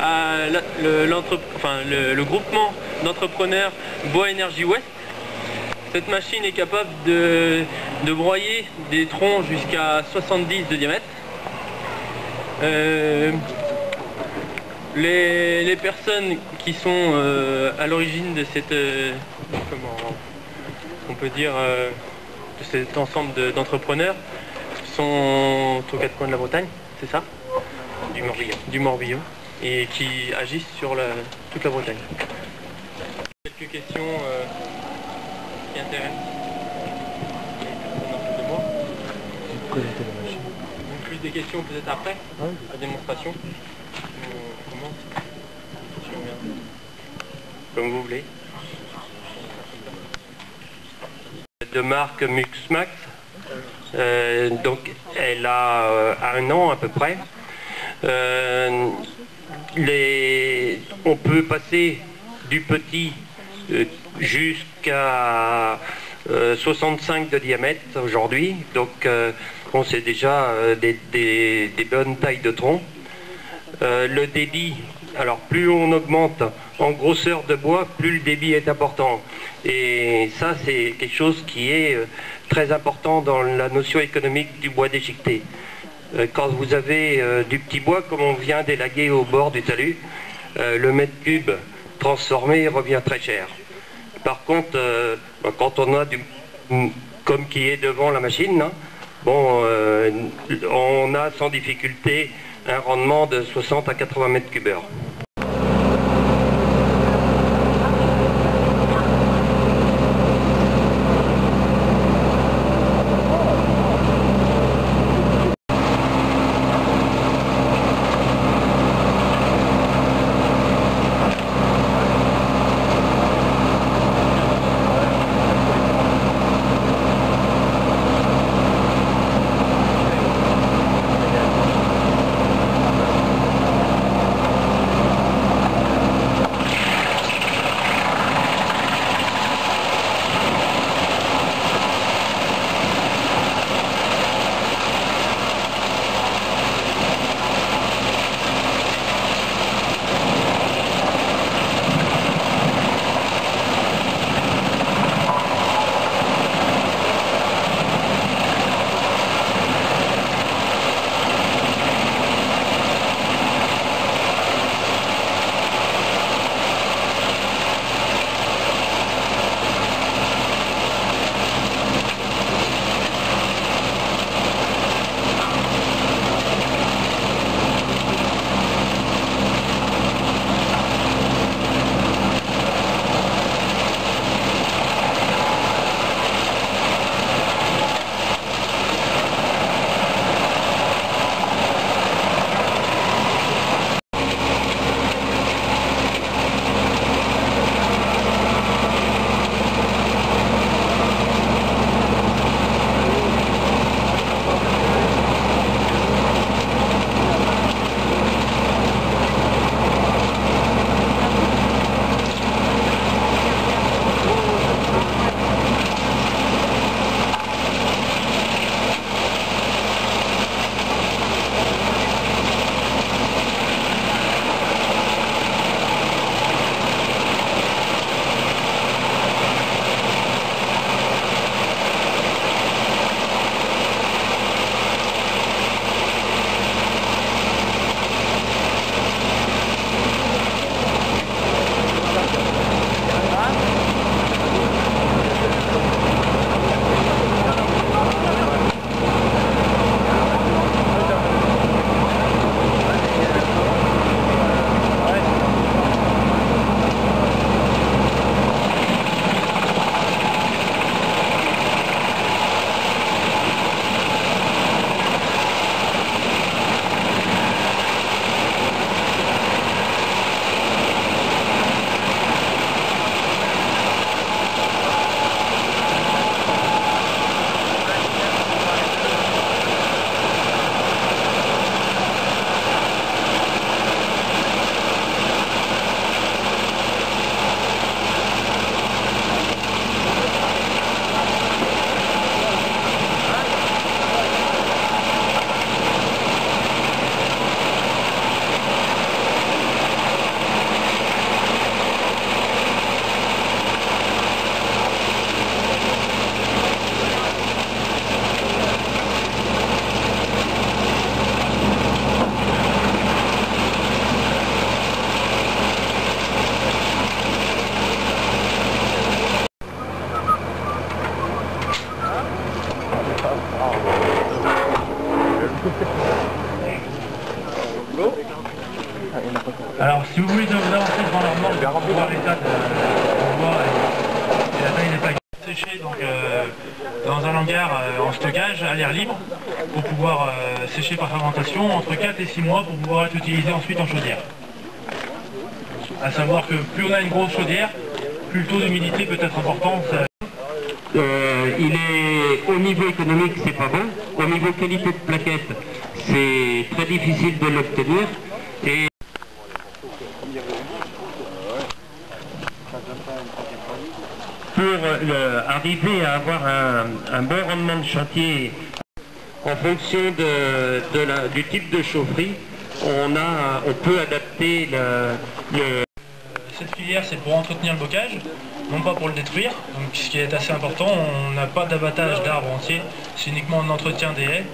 à le groupement d'entrepreneurs Bois Énergie Ouest. Cette machine est capable de broyer des troncs jusqu'à 70 de diamètre. Les personnes qui sont à l'origine de cette, comment on peut dire, de cet ensemble d'entrepreneurs sont aux quatre coins de la Bretagne, c'est ça? Du Morbihan, et qui agissent sur toute la Bretagne. Quelques questions qui intéressent les personnes en face de moi. Présenter la machine. Plus des questions peut-être après, Ah, la démonstration. On commence. Comme vous voulez. De marque Muxmax. Donc elle a 1 an à peu près. On peut passer du petit jusqu'à 65 de diamètre aujourd'hui, donc bon, c'est déjà des bonnes tailles de tronc. Le débit, alors plus on augmente en grosseur de bois, plus le débit est important. Et ça, c'est quelque chose qui est très important dans la notion économique du bois déchiqueté. Quand vous avez du petit bois, comme on vient d'élaguer au bord du talus, le mètre cube transformé revient très cher. Par contre, quand on a comme qui est devant la machine, hein, bon, on a sans difficulté un rendement de 60 à 80 mètres cubes heure. Alors, si vous voulez vous avancer devant leur manque, pour voir l'état du bois et la taille des paquets. Sécher donc, dans un hangar en stockage à l'air libre pour pouvoir sécher par fermentation entre 4 et 6 mois pour pouvoir être utilisé ensuite en chaudière. A savoir que plus on a une grosse chaudière, plus le taux d'humidité peut être important. Il est au niveau économique, c'est pas bon. Au niveau qualité de plaquette, c'est très difficile de l'obtenir. Et pour arriver à avoir un bon rendement de chantier, en fonction du type de chaufferie, on peut adapter Cette filière, c'est pour entretenir le bocage, non pas pour le détruire. Donc, ce qui est assez important, on n'a pas d'abattage d'arbres entiers, c'est uniquement un entretien des haies.